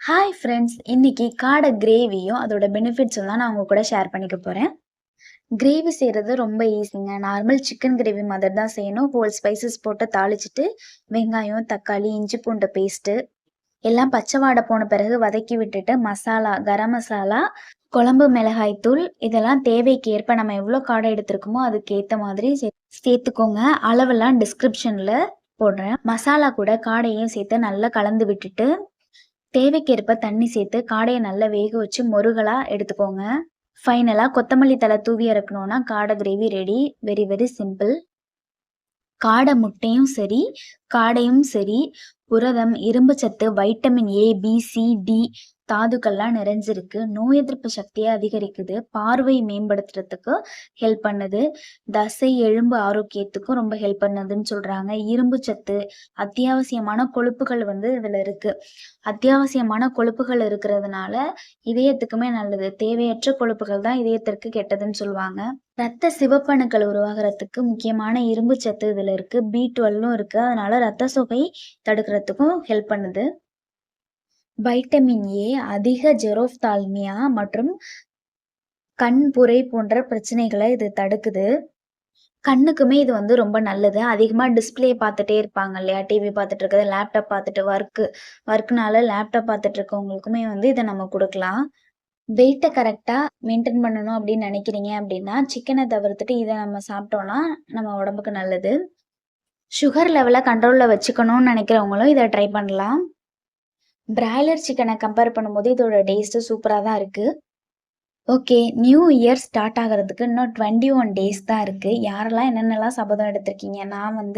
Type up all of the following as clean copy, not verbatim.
Hi friends! இன்னைக்கு காடை கிரேவியும், அதோட பெனிஃபிட்ஸும் தான் நான் உங்க கூட ஷேர் பண்ணிக்க போறேன். கிரேவி செய்றது ரொம்ப ஈஸிங்க. நார்மல் சிக்கன் கிரேவி மாதிரி தான் செய்யணும். ஹோல் ஸ்பைசஸ் போட்டு தாளிச்சுட்டு, வெங்காயம், தக்காளி, இஞ்சி பூண்டு பேஸ்ட்டு எல்லாம் பச்சை வாடை போன பிறகு வதக்கி விட்டுட்டு, மசாலா, கரம் மசாலா, குழம்பு மிளகாய் தூள் இதெல்லாம் தேவைக்கு ஏற்ப நம்ம எவ்வளோ காடை எடுத்திருக்கோமோ அதுக்கு ஏத்த மாதிரி சேர்த்துக்கோங்க. அளவெல்லாம் டிஸ்கிரிப்ஷன்ல போடுறேன். மசாலா கூட காடையும் சேர்த்து நல்லா கலந்து விட்டுட்டு தேவைக்கேற்ப தண்ணி சேர்த்து காடைய நல்லா வேக வச்சு முருகலா எடுத்துக்கோங்க. ஃபைனலா கொத்தமல்லி தழை தூவி இறக்கணும்னா காடை gravy ready. Very very simple. காடை முட்டையும் சரி, காடையும் சரி, புரதம், இரும்புச்சத்து, vitamin A, B, C, D தாதுக்கள்லாம் நிறைஞ்சிருக்கு. நோய் எதிர்ப்பு சக்தியை அதிகரிக்குது. பார்வை மேம்படுத்துறதுக்கு ஹெல்ப் பண்ணுது. தசை, எலும்பு ஆரோக்கியத்துக்கும் ரொம்ப ஹெல்ப் பண்ணுதுன்னு சொல்றாங்க. இரும்புச்சத்து, அத்தியாவசியமான கொழுப்புகள் இதுல இருக்கு. அத்தியாவசியமான கொழுப்புகள் இருக்கிறதுனால இதயத்துக்குமே நல்லது. தேவையற்ற கொழுப்புகள் தான் இதயத்திற்கு கெட்டதுன்னு சொல்லுவாங்க. ரத்த சிவப்பணுக்கள் உருவாகுறதுக்கு முக்கியமான இரும்பு சத்து இதுல இருக்கு. B12ம் இருக்கு. அதனால ரத்த சோகை தடுக்கிறதுக்கும் ஹெல்ப் பண்ணுது. வைட்டமின் ஏ அதிக ஜெரோப்தால்மியா மற்றும் கண் புரை போன்ற பிரச்சனைகளை இது தடுக்குது. கண்ணுக்குமே இது ரொம்ப நல்லது. அதிகமா டிஸ்ப்ளே பார்த்துட்டே இருப்பாங்க இல்லையா? டிவி பார்த்துட்டு இருக்கிறது, லேப்டாப் பார்த்துட்டு ஒர்க்னால லேப்டாப் பார்த்துட்டு இருக்கவங்களுக்குமே இத நம்ம குடுக்கலாம். வெயிட்ட கரெக்ட்டா மெயின்டெயின் பண்ணணும் அப்படின்னு நினைக்கிறீங்க அப்படின்னா, சிக்கன தவிர்த்துட்டு இத நம்ம சாப்பிட்டோம்னா, நம்ம உடம்புக்கு நல்லது. சுகர் லெவல கண்ட்ரோல்ல வச்சுக்கணும்னு நினைக்கிறவங்களும் இத ட்ரை பண்ணலாம். பிராய்லர் சிக்கன கம்பேர் பண்ணும்போது இதோட டேஸ்ட்டு சூப்பரா தான் இருக்கு. ஓகே. நியூ இயர் ஸ்டார்ட் ஆகுறதுக்கு இன்னும் 21 டேஸ் தான் இருக்கு. யாரெல்லாம் என்னென்னலாம் சபதம் எடுத்திருக்கீங்க? நான்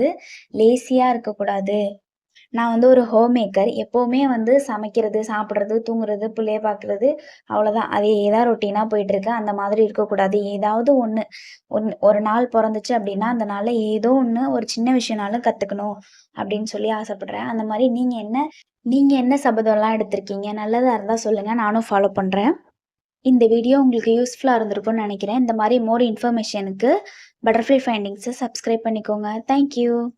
லேசியா இருக்கக்கூடாது. நான் ஒரு ஹோம் மேக்கர். எப்பவுமே சமைக்கிறது, சாப்பிடுறது, தூங்குறது, புள்ளைய பார்க்குறது அவ்வளோதான். அதே தான் ரொட்டீனா போயிட்டுருக்கு. அந்த மாதிரி இருக்கக்கூடாது. ஏதாவது ஒண்ணு ஒரு நாள் பொறந்துச்சு அப்படின்னா, அந்த நாள்ல ஏதோ ஒண்ணு ஒரு சின்ன விஷயம்னாலும் கத்துக்கணும் அப்படின்னு சொல்லி ஆசைப்படுறேன். அந்த மாரி நீங்க என்ன சபதம்லாம் எடுத்திருக்கீங்க? நல்லதா இருந்தா சொல்லுங்க. நானும் ஃபாலோ பண்றேன். இந்த வீடியோ உங்களுக்கு யூஸ்ஃபுல்லா இருந்திருக்கும்னு நினைக்கிறேன். இந்த மாரி மோர் இன்ஃபர்மேஷனுக்கு பட்டர்ஃப்ளை ஃபைண்டிங்ஸ சப்ஸ்கிரைப் பண்ணிக்கோங்க. Thank you.